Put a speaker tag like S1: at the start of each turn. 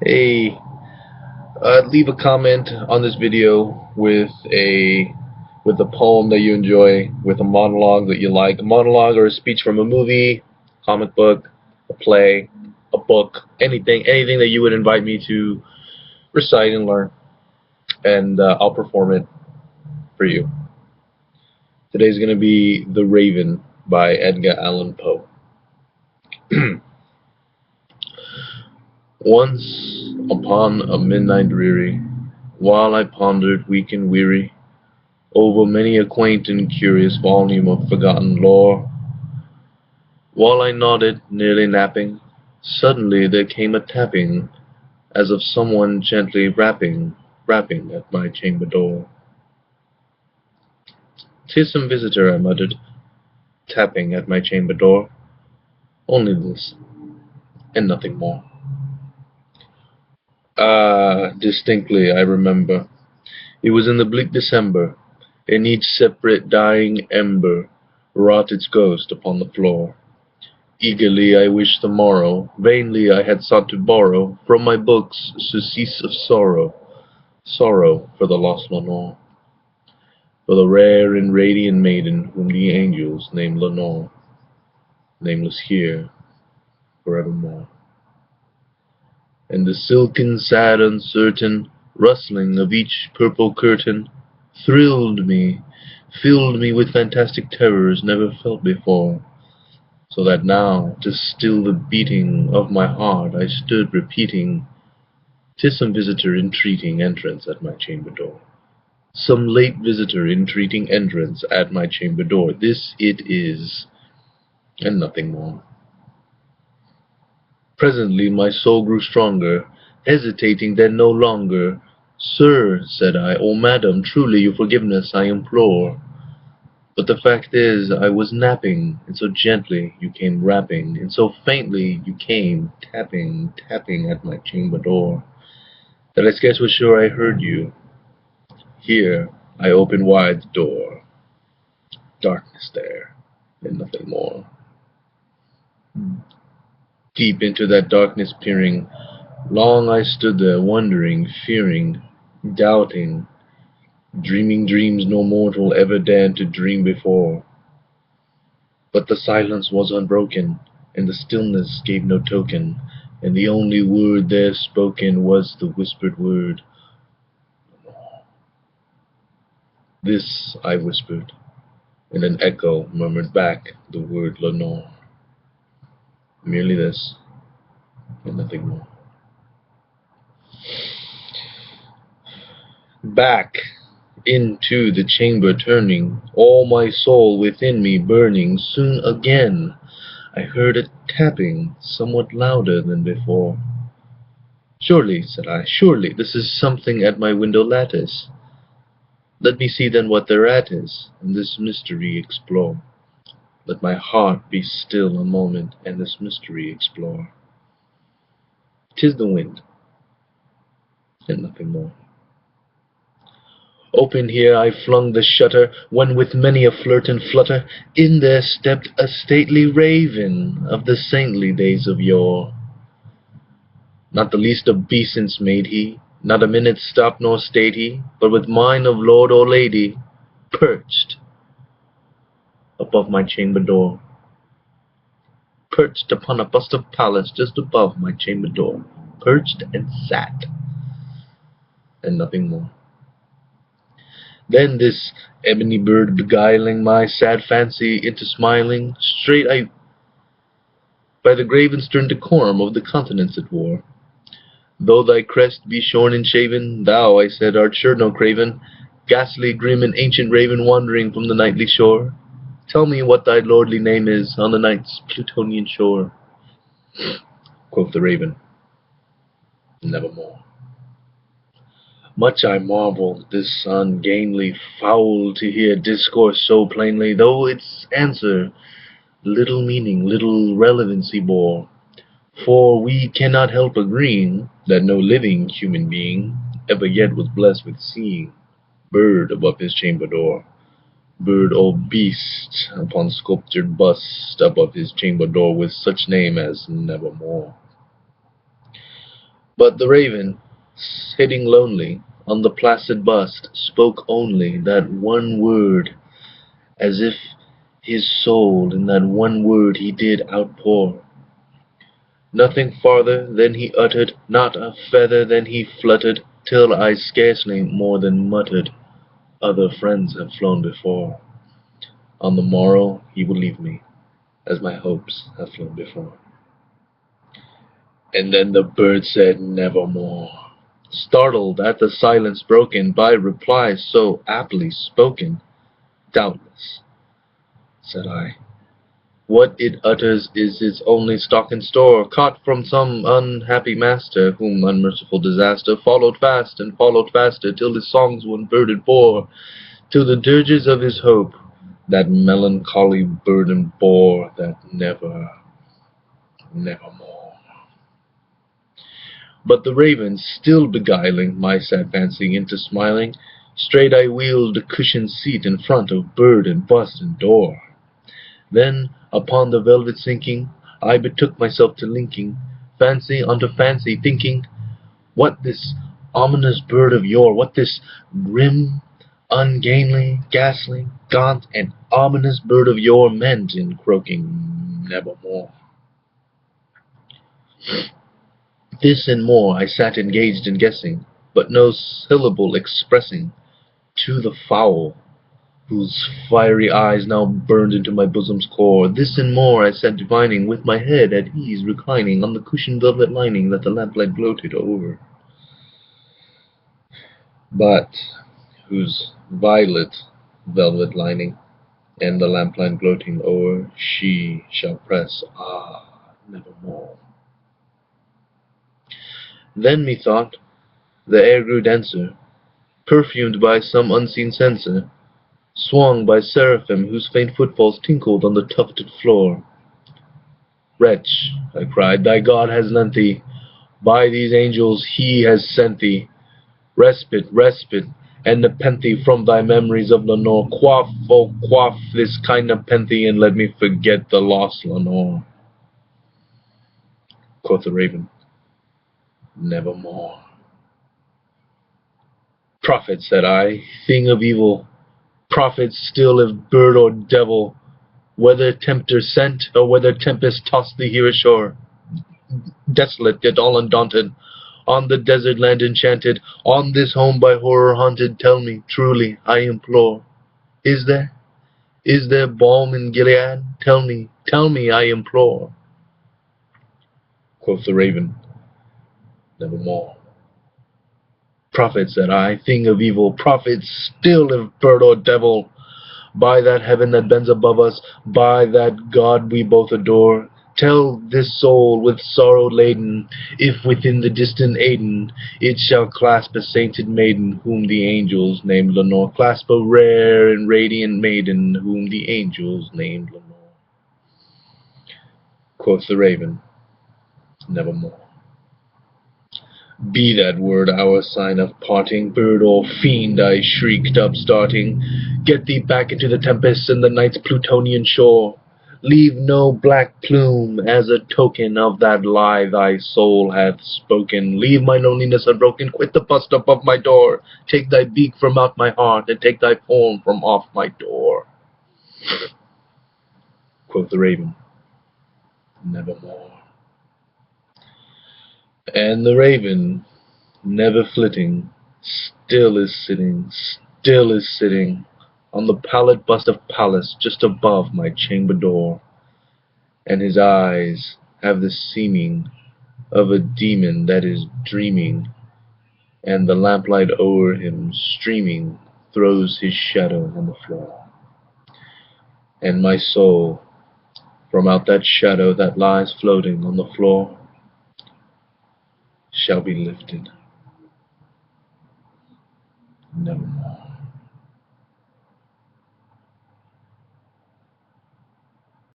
S1: Hey, leave a comment on this video with a poem that you enjoy, with a monologue that you like, a monologue or a speech from a movie, comic book, a play, a book, anything that you would invite me to recite and learn, and I'll perform it for you. Today's going to be The Raven by Edgar Allan Poe. Once upon a midnight dreary, while I pondered weak and weary over many a quaint and curious volume of forgotten lore, while I nodded, nearly napping, suddenly there came a tapping, as of someone gently rapping at my chamber door. "'Tis some visitor," I muttered, tapping at my chamber door. Only this, and nothing more. Ah, distinctly I remember. It was in the bleak December, and each separate dying ember wrought its ghost upon the floor. Eagerly I wished the morrow, vainly I had sought to borrow from my books surcease of sorrow, sorrow for the lost Lenore, for the rare and radiant maiden whom the angels name Lenore, nameless here forevermore. And the silken, sad, uncertain rustling of each purple curtain thrilled me, filled me with fantastic terrors never felt before, so that now, to still the beating of my heart, I stood repeating, "'Tis some visitor entreating entrance at my chamber door. Some late visitor entreating entrance at my chamber door. This it is, and nothing more." Presently my soul grew stronger, hesitating then no longer. "Sir," said I, "O madam, truly your forgiveness I implore. But the fact is, I was napping, and so gently you came rapping, and so faintly you came tapping, tapping at my chamber door, that I scarce was sure I heard you. Here I opened wide the door. Darkness there, and nothing more." Deep into that darkness peering, long I stood there, wondering, fearing, doubting, dreaming dreams no mortal ever dared to dream before. But the silence was unbroken, and the stillness gave no token, and the only word there spoken was the whispered word. This I whispered, and an echo murmured back the word Lenore. Merely this, and nothing more. Back into the chamber turning, all my soul within me burning, soon again I heard a tapping somewhat louder than before. "Surely," said I, "surely this is something at my window lattice. Let me see then what thereat is, and this mystery explore. Let my heart be still a moment, and this mystery explore. 'Tis the wind, and nothing more." Open here I flung the shutter, when with many a flirt and flutter in there stepped a stately raven of the saintly days of yore. Not the least obeisance made he, not a minute stopped nor stayed he, but with mine of lord or lady perched above my chamber door, perched upon a bust of Pallas just above my chamber door, perched and sat, and nothing more. Then this ebony bird beguiling my sad fancy into smiling, straight I by the grave and stern decorum of the countenance it wore. "Though thy crest be shorn and shaven, thou," I said, "art sure no craven, ghastly, grim, and ancient raven wandering from the nightly shore. Tell me what thy lordly name is on the night's Plutonian shore." Quoth the raven, "Nevermore." Much I marveled this ungainly fowl to hear discourse so plainly, though its answer little meaning, little relevancy bore. For we cannot help agreeing that no living human being ever yet was blessed with seeing bird above his chamber door, bird or beast upon sculptured bust above his chamber door, with such name as Nevermore. But the raven, sitting lonely on the placid bust, spoke only that one word, as if his soul in that one word he did outpour. Nothing farther than he uttered, not a feather than he fluttered, till I scarcely more than muttered, "Other friends have flown before. On the morrow he will leave me, as my hopes have flown before." And then the bird said nevermore, startled at the silence broken by replies so aptly spoken. "Doubtless," said I, "what it utters is its only stock and store, caught from some unhappy master, whom unmerciful disaster followed fast and followed faster, till his songs one burden bore, till the dirges of his hope that melancholy burden bore, that nevermore." But the raven, still beguiling my sad fancy into smiling, straight I wheeled a cushioned seat in front of bird and bust and door. Then, upon the velvet sinking, I betook myself to linking fancy unto fancy, thinking what this ominous bird of yore, what this grim, ungainly, ghastly, gaunt, and ominous bird of yore meant in croaking nevermore. This and more I sat engaged in guessing, but no syllable expressing to the fowl, whose fiery eyes now burned into my bosom's core. This and more I sat divining, with my head at ease reclining on the cushioned velvet lining that the lamplight gloated over, but whose violet velvet lining and the lamplight gloating o'er she shall press, nevermore. Then methought the air grew denser, perfumed by some unseen censer, swung by seraphim whose faint footfalls tinkled on the tufted floor. "Wretch," I cried, "thy God has lent thee, by these angels he has sent thee, respite, respite, and nepenthe from thy memories of Lenore. Quaff, oh quaff this kind nepenthe, and let me forget the lost Lenore." Quoth the raven, "Nevermore." "Prophet," said I, "thing of evil, prophet still if bird or devil, whether tempter sent, or whether tempest tossed thee here ashore, desolate yet all undaunted, on the desert land enchanted, on this home by horror haunted, tell me truly, I implore, is there balm in Gilead? Tell me, I implore." Quoth the raven, "Nevermore." "Prophet," said I, "thing of evil, prophet still if bird or devil, by that heaven that bends above us, by that God we both adore, tell this soul with sorrow laden, if within the distant Aidenn it shall clasp a sainted maiden, whom the angels named Lenore, clasp a rare and radiant maiden, whom the angels named Lenore." Quoth the raven, "Nevermore." "Be that word our sign of parting, bird or fiend," I shrieked, upstarting, "get thee back into the tempest and the night's Plutonian shore. Leave no black plume as a token of that lie thy soul hath spoken. Leave my loneliness unbroken, quit the bust above my door. Take thy beak from out my heart, and take thy form from off my door." Quoth the raven, "Nevermore." And the raven, never flitting, still is sitting on the pallid bust of Pallas just above my chamber door, and his eyes have the seeming of a demon that is dreaming, and the lamplight o'er him streaming throws his shadow on the floor, and my soul from out that shadow that lies floating on the floor shall be lifted